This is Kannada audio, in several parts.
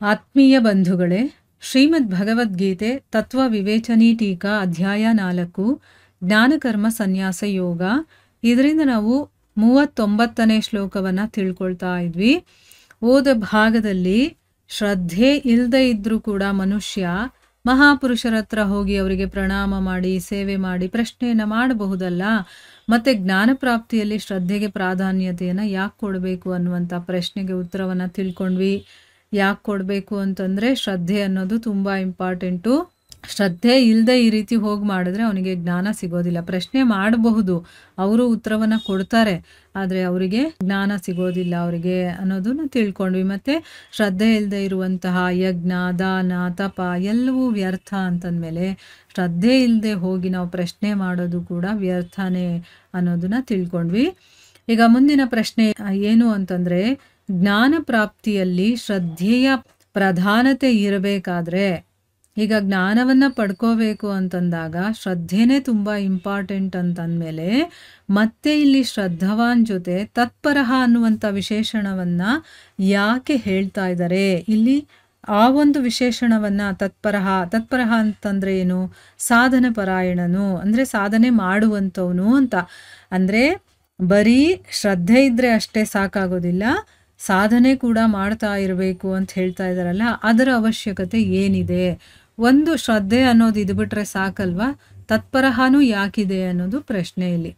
ಆತ್ಮೀಯ ಬಂಧುಗಳೇ, ಶ್ರೀಮದ್ ಭಗವದ್ಗೀತೆ ತತ್ವ ವಿವೇಚನೀ ಟೀಕಾ ಅಧ್ಯಾಯ 4 ಜ್ಞಾನಕರ್ಮ ಸನ್ಯಾಸ ಯೋಗ. ಇದರಿಂದ ನಾವು 39ನೇ ಶ್ಲೋಕವನ್ನು ತಿಳ್ಕೊಳ್ತಾ ಇದ್ವಿ. ಓದ ಭಾಗದಲ್ಲಿ ಶ್ರದ್ಧೆ ಇಲ್ಲದೆ ಇದ್ರೂ ಕೂಡ ಮನುಷ್ಯ ಮಹಾಪುರುಷರ ಹತ್ರ ಹೋಗಿ ಅವರಿಗೆ ಪ್ರಣಾಮ ಮಾಡಿ ಸೇವೆ ಮಾಡಿ ಪ್ರಶ್ನೆಯನ್ನು ಮಾಡಬಹುದಲ್ಲ. ಮತ್ತು ಜ್ಞಾನ ಪ್ರಾಪ್ತಿಯಲ್ಲಿ ಶ್ರದ್ಧೆಗೆ ಪ್ರಾಧಾನ್ಯತೆಯನ್ನು ಯಾಕೆ ಕೊಡಬೇಕು ಅನ್ನುವಂಥ ಪ್ರಶ್ನೆಗೆ ಉತ್ತರವನ್ನು ತಿಳ್ಕೊಂಡ್ವಿ. ಯಾಕೆ ಕೊಡಬೇಕು ಅಂತಂದರೆ ಶ್ರದ್ಧೆ ಅನ್ನೋದು ತುಂಬ ಇಂಪಾರ್ಟೆಂಟು. ಶ್ರದ್ಧೆ ಇಲ್ಲದೆ ಈ ರೀತಿ ಹೋಗಿ ಮಾಡಿದ್ರೆ ಅವನಿಗೆ ಜ್ಞಾನ ಸಿಗೋದಿಲ್ಲ. ಪ್ರಶ್ನೆ ಮಾಡಬಹುದು, ಅವರು ಉತ್ತರವನ್ನು ಕೊಡ್ತಾರೆ, ಆದರೆ ಅವರಿಗೆ ಜ್ಞಾನ ಸಿಗೋದಿಲ್ಲ ಅವರಿಗೆ ಅನ್ನೋದನ್ನು ತಿಳ್ಕೊಂಡ್ವಿ. ಮತ್ತು ಶ್ರದ್ಧೆ ಇಲ್ಲದೆ ಇರುವಂತಹ ಯಜ್ಞ ದಾನ ತಪ ಎಲ್ಲವೂ ವ್ಯರ್ಥ ಅಂತಂದಮೇಲೆ ಶ್ರದ್ಧೆ ಇಲ್ಲದೆ ಹೋಗಿ ನಾವು ಪ್ರಶ್ನೆ ಮಾಡೋದು ಕೂಡ ವ್ಯರ್ಥನೇ ಅನ್ನೋದನ್ನು ತಿಳ್ಕೊಂಡ್ವಿ. ಈಗ ಮುಂದಿನ ಪ್ರಶ್ನೆ ಏನು ಅಂತಂದರೆ, ಜ್ಞಾನ ಪ್ರಾಪ್ತಿಯಲ್ಲಿ ಶ್ರದ್ಧೆಯ ಪ್ರಧಾನತೆ ಇರಬೇಕಾದ್ರೆ, ಈಗ ಜ್ಞಾನವನ್ನು ಪಡ್ಕೋಬೇಕು ಅಂತಂದಾಗ ಶ್ರದ್ಧೆನೇ ತುಂಬ ಇಂಪಾರ್ಟೆಂಟ್ ಅಂತಂದಮೇಲೆ ಮತ್ತೆ ಇಲ್ಲಿ ಶ್ರದ್ಧವಾನ್ ಜೊತೆ ತತ್ಪರಃ ಅನ್ನುವಂಥ ವಿಶೇಷಣವನ್ನು ಯಾಕೆ ಹೇಳ್ತಾ ಇದ್ದಾರೆ? ಇಲ್ಲಿ ಆ ಒಂದು ವಿಶೇಷಣವನ್ನು ತತ್ಪರಃ ಅಂತಂದರೆ ಏನು? ಸಾಧನ ಪರಾಯಣನು ಅಂದರೆ ಸಾಧನೆ ಮಾಡುವಂಥವನು ಅಂತ. ಅಂದರೆ ಬರೀ ಶ್ರದ್ಧೆ ಇದ್ದರೆ ಅಷ್ಟೇ ಸಾಕಾಗೋದಿಲ್ಲ, ಸಾಧನೆ ಕೂಡ ಮಾಡ್ತಾ ಇರಬೇಕು ಅಂತ ಹೇಳ್ತಾ ಇದ್ದಾರಲ್ಲ, ಅದರ ಅವಶ್ಯಕತೆ ಏನಿದೆ? ಒಂದು ಶ್ರದ್ಧೆ ಅನ್ನೋದು ಇದ್ಬಿಟ್ರೆ ಸಾಕಲ್ವಾ? ತತ್ಪರಹನೂ ಯಾಕಿದೆ ಅನ್ನೋದು ಪ್ರಶ್ನೆ. ಇಲ್ಲಿ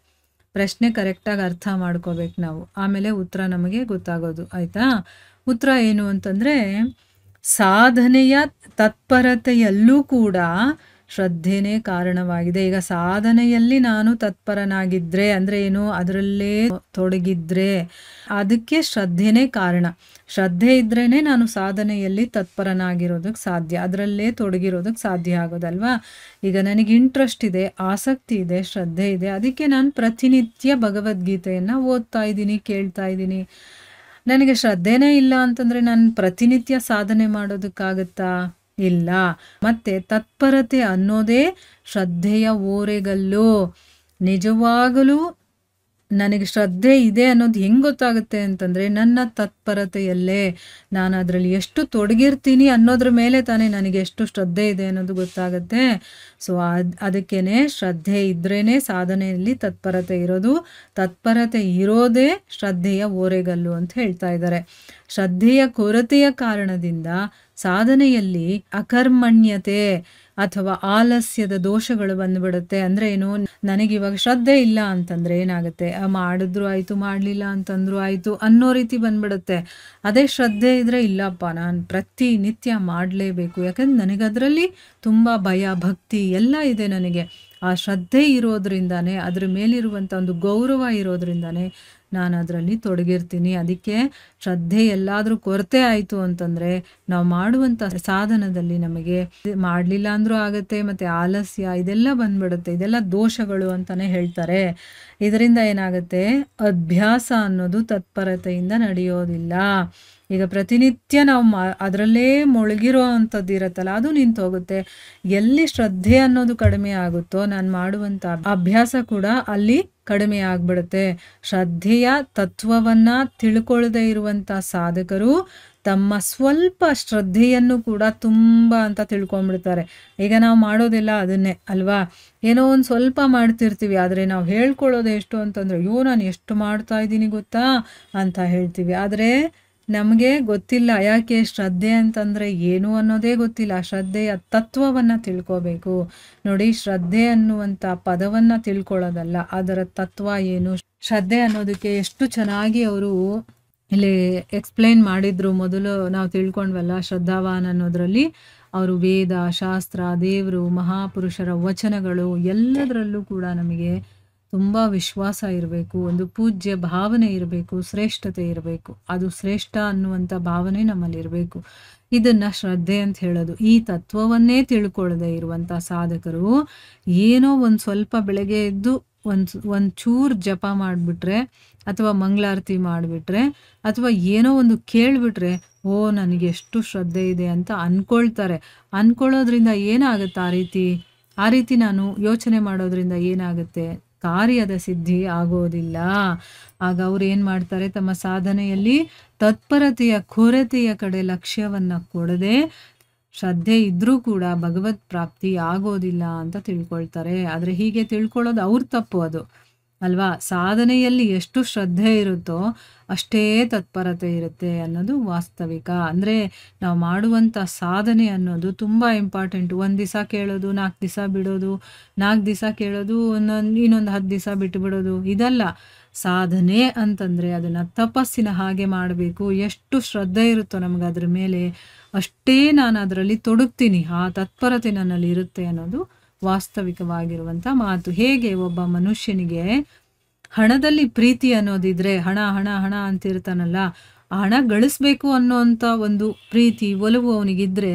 ಪ್ರಶ್ನೆ ಕರೆಕ್ಟಾಗಿ ಅರ್ಥ ಮಾಡ್ಕೋಬೇಕು ನಾವು, ಆಮೇಲೆ ಉತ್ತರ ನಮಗೆ ಗೊತ್ತಾಗೋದು. ಆಯಿತಾ? ಉತ್ತರ ಏನು ಅಂತಂದರೆ, ಸಾಧನೆಯ ತತ್ಪರತೆಯಲ್ಲೂ ಕೂಡ ಶ್ರದ್ಧೆನೇ ಕಾರಣವಾಗಿದೆ. ಈಗ ಸಾಧನೆಯಲ್ಲಿ ನಾನು ತತ್ಪರನಾಗಿದ್ದರೆ ಅಂದರೆ ಏನು? ಅದರಲ್ಲೇ ತೊಡಗಿದ್ರೆ ಅದಕ್ಕೆ ಶ್ರದ್ಧೆನೇ ಕಾರಣ. ಶ್ರದ್ಧೆ ಇದ್ರೇ ನಾನು ಸಾಧನೆಯಲ್ಲಿ ತತ್ಪರನಾಗಿರೋದಕ್ಕೆ ಸಾಧ್ಯ, ಅದರಲ್ಲೇ ತೊಡಗಿರೋದಕ್ಕೆ ಸಾಧ್ಯ ಆಗೋದಲ್ವಾ? ಈಗ ನನಗೆ ಇಂಟ್ರೆಸ್ಟ್ ಇದೆ, ಆಸಕ್ತಿ ಇದೆ, ಶ್ರದ್ಧೆ ಇದೆ, ಅದಕ್ಕೆ ನಾನು ಪ್ರತಿನಿತ್ಯ ಭಗವದ್ಗೀತೆಯನ್ನು ಓದ್ತಾ ಇದ್ದೀನಿ, ಕೇಳ್ತಾ ಇದ್ದೀನಿ. ನನಗೆ ಶ್ರದ್ಧೆನೇ ಇಲ್ಲ ಅಂತಂದರೆ ನಾನು ಪ್ರತಿನಿತ್ಯ ಸಾಧನೆ ಮಾಡೋದಕ್ಕಾಗತ್ತಾ? ಇಲ್ಲ. ಮತ್ತು ತತ್ಪರತೆ ಅನ್ನೋದೇ ಶ್ರದ್ಧೆಯ ಓರೆಗಲ್ಲು. ನಿಜವಾಗಲೂ ನನಗೆ ಶ್ರದ್ಧೆ ಇದೆ ಅನ್ನೋದು ಹೆಂಗೆ ಗೊತ್ತಾಗುತ್ತೆ ಅಂತಂದರೆ, ನನ್ನ ತತ್ಪರತೆಯಲ್ಲೇ ನಾನು ಅದರಲ್ಲಿ ಎಷ್ಟು ತೊಡಗಿರ್ತೀನಿ ಅನ್ನೋದ್ರ ಮೇಲೆ ತಾನೇ ನನಗೆ ಎಷ್ಟು ಶ್ರದ್ಧೆ ಇದೆ ಅನ್ನೋದು ಗೊತ್ತಾಗುತ್ತೆ. ಸೊ ಅದಕ್ಕೇ ಶ್ರದ್ಧೆ ಇದ್ರೇ ಸಾಧನೆಯಲ್ಲಿ ತತ್ಪರತೆ ಇರೋದು. ತತ್ಪರತೆ ಇರೋದೇ ಶ್ರದ್ಧೆಯ ಓರೆಗಲ್ಲು ಅಂತ ಹೇಳ್ತಾ ಇದ್ದಾರೆ. ಶ್ರದ್ಧೆಯ ಕೊರತೆಯ ಕಾರಣದಿಂದ ಸಾಧನೆಯಲ್ಲಿ ಅಕರ್ಮಣ್ಯತೆ ಅಥವಾ ಆಲಸ್ಯದ ದೋಷಗಳು ಬಂದುಬಿಡುತ್ತೆ. ಅಂದರೆ ಏನು? ನನಗಿವಾಗ ಶ್ರದ್ಧೆ ಇಲ್ಲ ಅಂತಂದರೆ ಏನಾಗುತ್ತೆ? ಮಾಡಿದ್ರು ಆಯಿತು, ಮಾಡಲಿಲ್ಲ ಅಂತಂದ್ರೂ ಆಯಿತು ಅನ್ನೋ ರೀತಿ ಬಂದ್ಬಿಡುತ್ತೆ. ಅದೇ ಶ್ರದ್ಧೆ ಇದ್ದರೆ, ಇಲ್ಲಪ್ಪ ನಾನು ಪ್ರತಿನಿತ್ಯ ಮಾಡಲೇಬೇಕು, ಯಾಕಂದ್ರೆ ನನಗದರಲ್ಲಿ ತುಂಬ ಭಯ ಭಕ್ತಿ ಎಲ್ಲ ಇದೆ. ನನಗೆ ಆ ಶ್ರದ್ಧೆ ಇರೋದ್ರಿಂದಾನೇ, ಅದ್ರ ಮೇಲಿರುವಂಥ ಒಂದು ಗೌರವ ಇರೋದ್ರಿಂದಾನೇ ನಾನು ಅದರಲ್ಲಿ ತೊಡಗಿರ್ತೀನಿ. ಅದಕ್ಕೆ ಶ್ರದ್ಧೆ ಎಲ್ಲಾದರೂ ಕೊರತೆ ಆಯಿತು ಅಂತಂದರೆ ನಾವು ಮಾಡುವಂಥ ಸಾಧನದಲ್ಲಿ ನಮಗೆ ಮಾಡಲಿಲ್ಲ ಅಂದರೂ ಆಗುತ್ತೆ, ಮತ್ತು ಆಲಸ್ಯ ಇದೆಲ್ಲ ಬಂದ್ಬಿಡುತ್ತೆ. ಇದೆಲ್ಲ ದೋಷಗಳು ಅಂತಲೇ ಹೇಳ್ತಾರೆ. ಇದರಿಂದ ಏನಾಗುತ್ತೆ? ಅಭ್ಯಾಸ ಅನ್ನೋದು ತತ್ಪರತೆಯಿಂದ ನಡೆಯೋದಿಲ್ಲ. ಈಗ ಪ್ರತಿನಿತ್ಯ ನಾವು ಅದರಲ್ಲೇ ಮುಳುಗಿರೋ ಅಂಥದ್ದು ಇರುತ್ತಲ್ಲ, ಅದು ನಿಂತು ಹೋಗುತ್ತೆ. ಎಲ್ಲಿ ಶ್ರದ್ಧೆ ಅನ್ನೋದು ಕಡಿಮೆ ಆಗುತ್ತೋ ನಾನು ಮಾಡುವಂಥ ಅಭ್ಯಾಸ ಕೂಡ ಅಲ್ಲಿ ಕಡಿಮೆ ಆಗ್ಬಿಡುತ್ತೆ. ಶ್ರದ್ಧೆಯ ತತ್ವವನ್ನು ತಿಳ್ಕೊಳ್ಳದೆ ಇರುವಂಥ ಸಾಧಕರು ತಮ್ಮ ಸ್ವಲ್ಪ ಶ್ರದ್ಧೆಯನ್ನು ಕೂಡ ತುಂಬ ಅಂತ ತಿಳ್ಕೊಂಡ್ಬಿಡ್ತಾರೆ. ಈಗ ನಾವು ಮಾಡೋದೆಲ್ಲ ಅದನ್ನೇ ಅಲ್ವಾ? ಏನೋ ಒಂದು ಸ್ವಲ್ಪ ಮಾಡ್ತಿರ್ತೀವಿ, ಆದರೆ ನಾವು ಹೇಳ್ಕೊಳ್ಳೋದು ಎಷ್ಟು ಅಂತಂದರೆ, ಅಯ್ಯೋ ನಾನು ಎಷ್ಟು ಮಾಡ್ತಾ ಇದ್ದೀನಿ ಗೊತ್ತಾ ಅಂತ ಹೇಳ್ತೀವಿ. ಆದರೆ ನಮಗೆ ಗೊತ್ತಿಲ್ಲ, ಯಾಕೆ? ಶ್ರದ್ಧೆ ಅಂತಂದರೆ ಏನು ಅನ್ನೋದೇ ಗೊತ್ತಿಲ್ಲ. ಶ್ರದ್ಧೆಯ ತತ್ವವನ್ನು ತಿಳ್ಕೋಬೇಕು. ನೋಡಿ, ಶ್ರದ್ಧೆ ಅನ್ನುವಂಥ ಪದವನ್ನು ತಿಳ್ಕೊಳ್ಳೋದಲ್ಲ, ಅದರ ತತ್ವ ಏನು, ಶ್ರದ್ಧೆ ಅನ್ನೋದಕ್ಕೆ ಎಷ್ಟು ಚೆನ್ನಾಗಿ ಅವರು ಇಲ್ಲಿ ಎಕ್ಸ್ಪ್ಲೇನ್ ಮಾಡಿದ್ರು. ಮೊದಲು ನಾವು ತಿಳ್ಕೊಂಡ್ವಲ್ಲ, ಶ್ರದ್ಧಾವಾನ್ ಅನ್ನೋದ್ರಲ್ಲಿ ಅವರು ವೇದ ಶಾಸ್ತ್ರ ದೇವರು ಮಹಾಪುರುಷರ ವಚನಗಳು ಎಲ್ಲದರಲ್ಲೂ ಕೂಡ ನಮಗೆ ತುಂಬ ವಿಶ್ವಾಸ ಇರಬೇಕು, ಒಂದು ಪೂಜ್ಯ ಭಾವನೆ ಇರಬೇಕು, ಶ್ರೇಷ್ಠತೆ ಇರಬೇಕು. ಅದು ಶ್ರೇಷ್ಠ ಅನ್ನುವಂಥ ಭಾವನೆ ನಮ್ಮಲ್ಲಿರಬೇಕು. ಇದನ್ನು ಶ್ರದ್ಧೆ ಅಂತ ಹೇಳೋದು. ಈ ತತ್ವವನ್ನೇ ತಿಳ್ಕೊಳ್ಳದೆ ಇರುವಂಥ ಸಾಧಕರು ಏನೋ ಒಂದು ಸ್ವಲ್ಪ ಬೆಳಗ್ಗೆ ಎದ್ದು ಒಂದು ಚೂರು ಜಪ ಮಾಡಿಬಿಟ್ರೆ ಅಥವಾ ಮಂಗಳಾರತಿ ಮಾಡಿಬಿಟ್ರೆ ಅಥವಾ ಏನೋ ಒಂದು ಕೇಳಿಬಿಟ್ರೆ, ಓ ನನಗೆ ಎಷ್ಟು ಶ್ರದ್ಧೆ ಇದೆ ಅಂತ ಅಂದ್ಕೊಳ್ತಾರೆ. ಅಂದ್ಕೊಳ್ಳೋದ್ರಿಂದ ಏನಾಗುತ್ತೆ? ಆ ರೀತಿ ನಾನು ಯೋಚನೆ ಮಾಡೋದ್ರಿಂದ ಏನಾಗುತ್ತೆ? ಕಾರ್ಯದ ಸಿದ್ಧಿ ಆಗೋದಿಲ್ಲ. ಆಗ ಅವ್ರು ಏನು ಮಾಡ್ತಾರೆ, ತಮ್ಮ ಸಾಧನೆಯಲ್ಲಿ ತತ್ಪರತೆಯ ಕೊರತೆಯ ಕಡೆ ಲಕ್ಷ್ಯವನ್ನು ಕೊಡದೆ ಶ್ರದ್ಧೆ ಇದ್ರೂ ಕೂಡ ಭಗವತ್ ಪ್ರಾಪ್ತಿ ಆಗೋದಿಲ್ಲ ಅಂತ ತಿಳ್ಕೊಳ್ತಾರೆ. ಆದರೆ ಹೀಗೆ ತಿಳ್ಕೊಳ್ಳೋದು ಅವ್ರ ತಪ್ಪು ಅದು ಅಲ್ವಾ. ಸಾಧನೆಯಲ್ಲಿ ಎಷ್ಟು ಶ್ರದ್ಧೆ ಇರುತ್ತೋ ಅಷ್ಟೇ ತತ್ಪರತೆ ಇರುತ್ತೆ ಅನ್ನೋದು ವಾಸ್ತವಿಕ. ಅಂದರೆ ನಾವು ಮಾಡುವಂಥ ಸಾಧನೆ ಅನ್ನೋದು ತುಂಬ ಇಂಪಾರ್ಟೆಂಟ್. ಒಂದು ದಿವಸ ಕೇಳೋದು, 4 ದಿವಸ ಬಿಡೋದು, 4 ದಿವಸ ಕೇಳೋದು, ಇನ್ನೊಂದು 10 ದಿವಸ ಬಿಟ್ಟು ಬಿಡೋದು, ಇದಲ್ಲ ಸಾಧನೆ ಅಂತಂದರೆ. ಅದನ್ನು ತಪಸ್ಸಿನ ಹಾಗೆ ಮಾಡಬೇಕು. ಎಷ್ಟು ಶ್ರದ್ಧೆ ಇರುತ್ತೋ ನಮಗೆ ಅದ್ರ ಮೇಲೆ ಅಷ್ಟೇ ನಾನು ಅದರಲ್ಲಿ ತೊಡಗ್ತೀನಿ, ಆ ತತ್ಪರತೆ ನನ್ನಲ್ಲಿ ಇರುತ್ತೆ ಅನ್ನೋದು ವಾಸ್ತವಿಕವಾಗಿರುವಂಥ ಮಾತು. ಹೇಗೆ ಒಬ್ಬ ಮನುಷ್ಯನಿಗೆ ಹಣದಲ್ಲಿ ಪ್ರೀತಿ ಅನ್ನೋದಿದ್ರೆ, ಹಣ ಹಣ ಹಣ ಅಂತಿರ್ತಾನಲ್ಲ, ಆ ಹಣ ಗಳಿಸ್ಬೇಕು ಅನ್ನೋಂಥ ಒಂದು ಪ್ರೀತಿ ಒಲವು ಅವನಿಗಿದ್ರೆ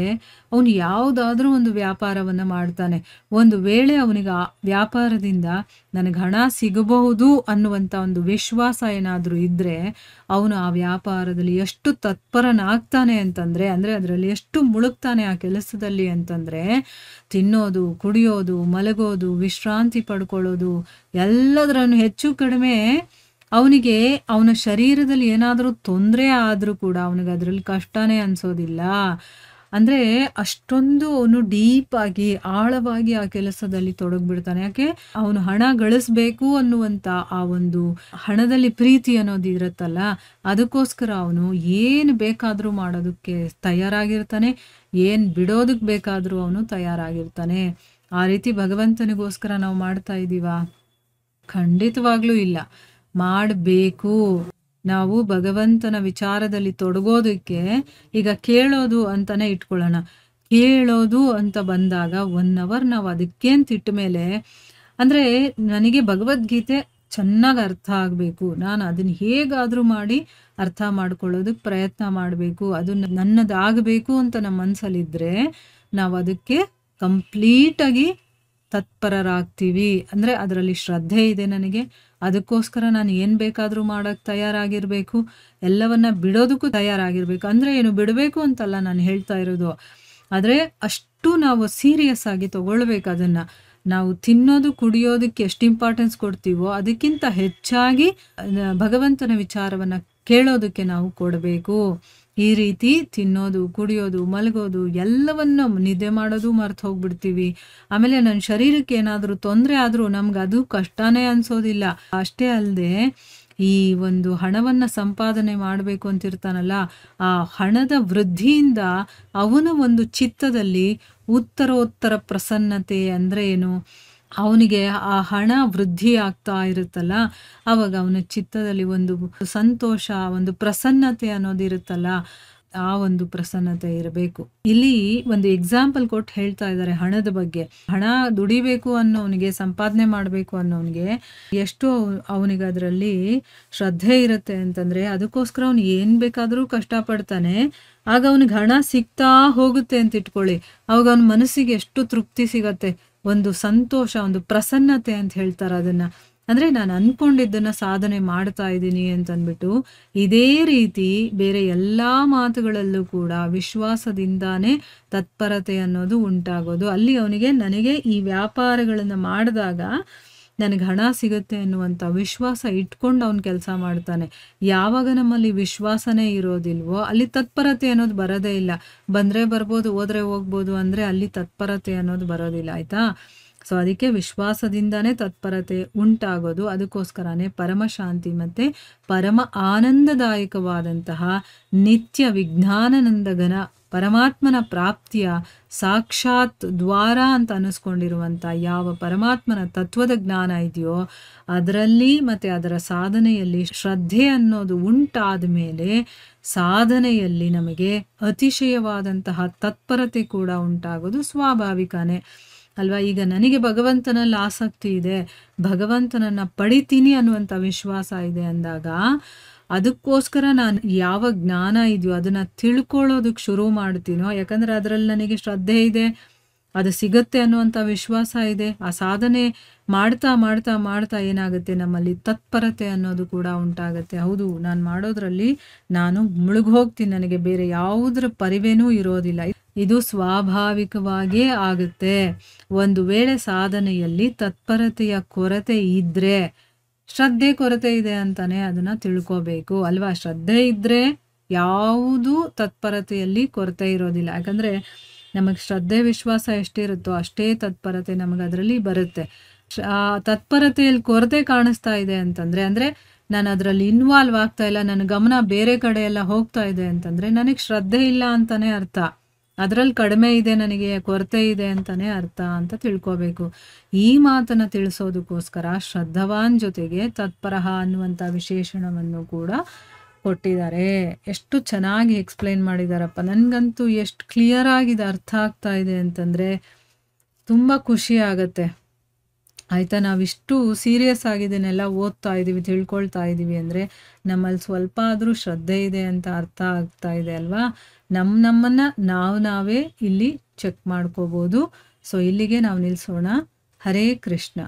ಅವನು ಯಾವುದಾದ್ರೂ ಒಂದು ವ್ಯಾಪಾರವನ್ನು ಮಾಡ್ತಾನೆ. ಒಂದು ವೇಳೆ ಅವನಿಗೆ ಆ ವ್ಯಾಪಾರದಿಂದ ನನಗೆ ಹಣ ಸಿಗಬಹುದು ಅನ್ನುವಂಥ ಒಂದು ವಿಶ್ವಾಸ ಏನಾದರೂ ಇದ್ದರೆ ಅವನು ಆ ವ್ಯಾಪಾರದಲ್ಲಿ ಎಷ್ಟು ತತ್ಪರನಾಗ್ತಾನೆ ಅಂತಂದರೆ, ಅಂದರೆ ಅದರಲ್ಲಿ ಎಷ್ಟು ಮುಳುಗ್ತಾನೆ ಆ ಕೆಲಸದಲ್ಲಿ ಅಂತಂದರೆ, ತಿನ್ನೋದು, ಕುಡಿಯೋದು, ಮಲಗೋದು, ವಿಶ್ರಾಂತಿ ಪಡ್ಕೊಳ್ಳೋದು ಎಲ್ಲದರನ್ನು ಹೆಚ್ಚು ಕಡಿಮೆ ಅವನಿಗೆ ಅವನ ಶರೀರದಲ್ಲಿ ಏನಾದರೂ ತೊಂದರೆ ಆದರೂ ಕೂಡ ಅವನಿಗೆ ಅದರಲ್ಲಿ ಕಷ್ಟನೇ ಅನಿಸೋದಿಲ್ಲ. ಅಂದರೆ ಅಷ್ಟೊಂದು ಅವನು ಡೀಪಾಗಿ ಆಳವಾಗಿ ಆ ಕೆಲಸದಲ್ಲಿ ತೊಡಗಿಬಿಡ್ತಾನೆ. ಯಾಕೆ, ಅವನು ಹಣ ಗಳಿಸ್ಬೇಕು ಅನ್ನುವಂಥ ಆ ಒಂದು ಹಣದಲ್ಲಿ ಪ್ರೀತಿ ಅನ್ನೋದು ಇರುತ್ತಲ್ಲ, ಅದಕ್ಕೋಸ್ಕರ ಅವನು ಏನು ಬೇಕಾದರೂ ಮಾಡೋದಕ್ಕೆ ತಯಾರಾಗಿರ್ತಾನೆ, ಏನು ಬಿಡೋದಕ್ಕೆ ಬೇಕಾದರೂ ಅವನು ತಯಾರಾಗಿರ್ತಾನೆ. ಆ ರೀತಿ ಭಗವಂತನಿಗೋಸ್ಕರ ನಾವು ಮಾಡ್ತಾ ಇದ್ದೀವಾ? ಖಂಡಿತವಾಗ್ಲೂ ಇಲ್ಲ. ಮಾಡಬೇಕು. ನಾವು ಭಗವಂತನ ವಿಚಾರದಲ್ಲಿ ತೊಡಗೋದಕ್ಕೆ ಈಗ ಕೇಳೋದು ಅಂತಲೇ ಇಟ್ಕೊಳ್ಳೋಣ. ಕೇಳೋದು ಅಂತ ಬಂದಾಗ 1 ಅವರ್ ನಾವು ಅದಕ್ಕೆ ಅಂತ ಇಟ್ಟ ಮೇಲೆ, ಅಂದರೆ ನನಗೆ ಭಗವದ್ಗೀತೆ ಚೆನ್ನಾಗಿ ಅರ್ಥ ಆಗಬೇಕು, ನಾನು ಅದನ್ನು ಹೇಗಾದರೂ ಮಾಡಿ ಅರ್ಥ ಮಾಡ್ಕೊಳ್ಳೋದಕ್ಕೆ ಪ್ರಯತ್ನ ಮಾಡಬೇಕು, ಅದು ನನ್ನದಾಗಬೇಕು ಅಂತ ನಮ್ಮ ಮನಸ್ಸಲ್ಲಿದ್ದರೆ ನಾವು ಅದಕ್ಕೆ ಕಂಪ್ಲೀಟಾಗಿ ತತ್ಪರರಾಗ್ತೀವಿ. ಅಂದರೆ ಅದರಲ್ಲಿ ಶ್ರದ್ಧೆ ಇದೆ ನನಗೆ, ಅದಕ್ಕೋಸ್ಕರ ನಾನು ಏನು ಬೇಕಾದರೂ ಮಾಡೋಕ್ಕೆ ತಯಾರಾಗಿರಬೇಕು, ಎಲ್ಲವನ್ನ ಬಿಡೋದಕ್ಕೂ ತಯಾರಾಗಿರಬೇಕು. ಅಂದರೆ ಏನು, ಬಿಡಬೇಕು ಅಂತಲ್ಲ ನಾನು ಹೇಳ್ತಾ ಇರೋದು, ಆದರೆ ಅಷ್ಟು ನಾವು ಸೀರಿಯಸ್ ಆಗಿ ತಗೊಳ್ಬೇಕು. ಅದನ್ನು ನಾವು ತಿನ್ನೋದು ಕುಡಿಯೋದಕ್ಕೆ ಎಷ್ಟು ಇಂಪಾರ್ಟೆನ್ಸ್ ಕೊಡ್ತೀವೋ ಅದಕ್ಕಿಂತ ಹೆಚ್ಚಾಗಿ ಭಗವಂತನ ವಿಚಾರವನ್ನು ಕೇಳೋದಕ್ಕೆ ನಾವು ಕೊಡಬೇಕು. ಈ ರೀತಿ ತಿನ್ನೋದು, ಕುಡಿಯೋದು, ಮಲಗೋದು ಎಲ್ಲವನ್ನು, ನಿದ್ದೆ ಮಾಡೋದು ಮರ್ತು ಹೋಗ್ಬಿಡ್ತೀವಿ. ಆಮೇಲೆ ನನ್ನ ಶರೀರಕ್ಕೆ ಏನಾದರೂ ತೊಂದರೆ ಆದರೂ ನಮ್ಗೆ ಅದು ಕಷ್ಟನೇ ಅನಿಸೋದಿಲ್ಲ. ಅಷ್ಟೇ ಅಲ್ಲದೆ ಈ ಒಂದು ಹಣವನ್ನು ಸಂಪಾದನೆ ಮಾಡಬೇಕು ಅಂತಿರ್ತಾನಲ್ಲ, ಆ ಹಣದ ವೃದ್ಧಿಯಿಂದ ಅವನ ಒಂದು ಚಿತ್ತದಲ್ಲಿ ಉತ್ತರೋತ್ತರ ಪ್ರಸನ್ನತೆ, ಅಂದರೆ ಏನು, ಅವನಿಗೆ ಆ ಹಣ ವೃದ್ಧಿ ಆಗ್ತಾ ಇರುತ್ತಲ್ಲ, ಆವಾಗ ಅವನ ಚಿತ್ತದಲ್ಲಿ ಒಂದು ಸಂತೋಷ, ಒಂದು ಪ್ರಸನ್ನತೆ ಅನ್ನೋದಿರುತ್ತಲ್ಲ, ಆ ಒಂದು ಪ್ರಸನ್ನತೆ ಇರಬೇಕು. ಇಲ್ಲಿ ಒಂದು ಎಕ್ಸಾಂಪಲ್ ಕೊಟ್ಟು ಹೇಳ್ತಾ ಇದ್ದಾರೆ ಹಣದ ಬಗ್ಗೆ. ಹಣ ದುಡಿಬೇಕು ಅನ್ನೋನಿಗೆ, ಸಂಪಾದನೆ ಮಾಡಬೇಕು ಅನ್ನೋನಿಗೆ ಎಷ್ಟು ಅವನಿಗೆ ಅದರಲ್ಲಿ ಶ್ರದ್ಧೆ ಇರುತ್ತೆ ಅಂತಂದರೆ, ಅದಕ್ಕೋಸ್ಕರ ಅವನು ಏನು ಬೇಕಾದರೂ ಕಷ್ಟಪಡ್ತಾನೆ. ಆಗ ಅವನಿಗೆ ಹಣ ಸಿಗ್ತಾ ಹೋಗುತ್ತೆ ಅಂತ ಇಟ್ಕೊಳ್ಳಿ, ಅವಾಗ ಅವನ ಮನಸ್ಸಿಗೆ ಎಷ್ಟು ತೃಪ್ತಿ ಸಿಗತ್ತೆ, ಒಂದು ಸಂತೋಷ, ಒಂದು ಪ್ರಸನ್ನತೆ ಅಂತ ಹೇಳ್ತಾರೆ ಅದನ್ನು. ಅಂದರೆ ನಾನು ಅಂದ್ಕೊಂಡಿದ್ದನ್ನು ಸಾಧನೆ ಮಾಡ್ತಾ ಇದ್ದೀನಿ ಅಂತಂದ್ಬಿಟ್ಟು. ಇದೇ ರೀತಿ ಬೇರೆ ಎಲ್ಲ ಮಾತುಗಳಲ್ಲೂ ಕೂಡ ವಿಶ್ವಾಸದಿಂದಾನೇ ತತ್ಪರತೆ ಅನ್ನೋದು ಉಂಟಾಗೋದು. ಅಲ್ಲಿ ಅವನಿಗೆ, ನನಗೆ ಈ ವ್ಯಾಪಾರಗಳನ್ನು ಮಾಡಿದಾಗ ನನಗೆ ಹಣ ಸಿಗುತ್ತೆ ಅನ್ನುವಂಥ ವಿಶ್ವಾಸ ಇಟ್ಕೊಂಡು ಅವನು ಕೆಲಸ ಮಾಡ್ತಾನೆ. ಯಾವಾಗ ನಮ್ಮಲ್ಲಿ ವಿಶ್ವಾಸನೇ ಇರೋದಿಲ್ವೋ ಅಲ್ಲಿ ತತ್ಪರತೆ ಅನ್ನೋದು ಬರೋದೇ ಇಲ್ಲ. ಬಂದರೆ ಬರ್ಬೋದು, ಹೋದರೆ ಹೋಗ್ಬೋದು, ಅಂದರೆ ಅಲ್ಲಿ ತತ್ಪರತೆ ಅನ್ನೋದು ಬರೋದಿಲ್ಲ. ಆಯಿತಾ? ಸೊ ಅದಕ್ಕೆ ವಿಶ್ವಾಸದಿಂದಾನೇ ತತ್ಪರತೆ ಉಂಟಾಗೋದು. ಅದಕ್ಕೋಸ್ಕರನೇ ಪರಮ ಶಾಂತಿ ಮತ್ತು ಪರಮ ಆನಂದದಾಯಕವಾದಂತಹ ನಿತ್ಯ ವಿಜ್ಞಾನಾನಂದಘನ ಪರಮಾತ್ಮನ ಪ್ರಾಪ್ತಿಯ ಸಾಕ್ಷಾತ್ ದ್ವಾರ ಅಂತ ಅನ್ನಿಸ್ಕೊಂಡಿರುವಂಥ ಯಾವ ಪರಮಾತ್ಮನ ತತ್ವದ ಜ್ಞಾನ ಇದೆಯೋ ಅದರಲ್ಲಿ ಮತ್ತು ಅದರ ಸಾಧನೆಯಲ್ಲಿ ಶ್ರದ್ಧೆ ಅನ್ನೋದು ಉಂಟಾದ ಮೇಲೆ ಸಾಧನೆಯಲ್ಲಿ ನಮಗೆ ಅತಿಶಯವಾದಂತಹ ತತ್ಪರತೆ ಕೂಡ ಉಂಟಾಗೋದು ಸ್ವಾಭಾವಿಕನೇ ಅಲ್ವಾ. ಈಗ ನನಗೆ ಭಗವಂತನಲ್ಲಿ ಆಸಕ್ತಿ ಇದೆ, ಭಗವಂತನನ್ನು ಪಡಿತೀನಿ ಅನ್ನುವಂಥ ವಿಶ್ವಾಸ ಇದೆ ಅಂದಾಗ ಅದಕ್ಕೋಸ್ಕರ ನಾನು ಯಾವ ಜ್ಞಾನ ಇದೆಯೋ ಅದನ್ನು ತಿಳ್ಕೊಳ್ಳೋದಕ್ಕೆ ಶುರು ಮಾಡ್ತೀನೋ, ಯಾಕಂದರೆ ಅದರಲ್ಲಿ ನನಗೆ ಶ್ರದ್ಧೆ ಇದೆ, ಅದು ಸಿಗತ್ತೆ ಅನ್ನುವಂಥ ವಿಶ್ವಾಸ ಇದೆ. ಆ ಸಾಧನೆ ಮಾಡ್ತಾ ಮಾಡ್ತಾ ಮಾಡ್ತಾ ಏನಾಗುತ್ತೆ, ನಮ್ಮಲ್ಲಿ ತತ್ಪರತೆ ಅನ್ನೋದು ಕೂಡ ಉಂಟಾಗತ್ತೆ. ಹೌದು, ನಾನು ಮಾಡೋದ್ರಲ್ಲಿ ನಾನು ಮುಳುಗೋಗ್ತೀನಿ, ನನಗೆ ಬೇರೆ ಯಾವುದರ ಪರಿವೇನೂ ಇರೋದಿಲ್ಲ, ಇದು ಸ್ವಾಭಾವಿಕವಾಗಿಯೇ ಆಗುತ್ತೆ. ಒಂದು ವೇಳೆ ಸಾಧನೆಯಲ್ಲಿ ತತ್ಪರತೆಯ ಕೊರತೆ ಇದ್ರೆ, ಶ್ರದ್ಧೆ ಕೊರತೆ ಇದೆ ಅಂತಾನೆ ಅದನ್ನ ತಿಳ್ಕೋಬೇಕು ಅಲ್ವಾ. ಶ್ರದ್ಧೆ ಇದ್ರೆ ಯಾವುದೂ ತತ್ಪರತೆಯಲ್ಲಿ ಕೊರತೆ ಇರೋದಿಲ್ಲ. ಯಾಕಂದ್ರೆ ನಮಗೆ ಶ್ರದ್ಧೆ ವಿಶ್ವಾಸ ಎಷ್ಟಿರುತ್ತೋ ಅಷ್ಟೇ ತತ್ಪರತೆ ನಮಗೆ ಅದರಲ್ಲಿ ಬರುತ್ತೆ. ಆ ತತ್ಪರತೆಯಲ್ಲಿ ಕೊರತೆ ಕಾಣಿಸ್ತಾ ಇದೆ ಅಂತಂದ್ರೆ, ಅಂದ್ರೆ ನಾನು ಅದರಲ್ಲಿ ಇನ್ವಾಲ್ವ್ ಆಗ್ತಾ ಇಲ್ಲ, ನನ್ನ ಗಮನ ಬೇರೆ ಕಡೆ ಎಲ್ಲ ಹೋಗ್ತಾ ಇದೆ ಅಂತಂದ್ರೆ ನನಗೆ ಶ್ರದ್ಧೆ ಇಲ್ಲ ಅಂತಾನೆ ಅರ್ಥ. ಅದರಲ್ಲಿ ಕಡಿಮೆ ಇದೆ, ನನಗೆ ಕೊರತೆ ಇದೆ ಅಂತಾನೆ ಅರ್ಥ ಅಂತ ತಿಳ್ಕೋಬೇಕು. ಈ ಮಾತನ್ನ ತಿಳಿಸೋದಕ್ಕೋಸ್ಕರ ಶ್ರದ್ಧವಾನ್ ಜೊತೆಗೆ ತತ್ಪರಹ ಅನ್ನುವಂಥ ವಿಶೇಷಣವನ್ನು ಕೂಡ ಕೊಟ್ಟಿದ್ದಾರೆ. ಎಷ್ಟು ಚೆನ್ನಾಗಿ ಎಕ್ಸ್ಪ್ಲೈನ್ ಮಾಡಿದಾರಪ್ಪ. ನನಗಂತೂ ಎಷ್ಟು ಕ್ಲಿಯರ್ ಆಗಿದೆ, ಅರ್ಥ ಆಗ್ತಾ ಇದೆ ಅಂತಂದರೆ ತುಂಬ ಖುಷಿ ಆಗತ್ತೆ. ಆಯಿತಾ, ನಾವಿಷ್ಟು ಸೀರಿಯಸ್ ಆಗಿದ್ದನ್ನೆಲ್ಲ ಓದ್ತಾ ಇದ್ದೀವಿ, ತಿಳ್ಕೊಳ್ತಾ ಇದ್ದೀವಿ ಅಂದರೆ ನಮ್ಮಲ್ಲಿ ಸ್ವಲ್ಪ ಆದರೂ ಶ್ರದ್ಧೆ ಇದೆ ಅಂತ ಅರ್ಥ ಆಗ್ತಾ ಇದೆ ಅಲ್ವಾ. ನಮ್ಮನ್ನು ನಾವೇ ಇಲ್ಲಿ ಚೆಕ್ ಮಾಡ್ಕೋಬೋದು. ಸೊ ಇಲ್ಲಿಗೆ ನಾವು ನಿಲ್ಲಿಸೋಣ. ಹರೇ ಕೃಷ್ಣ.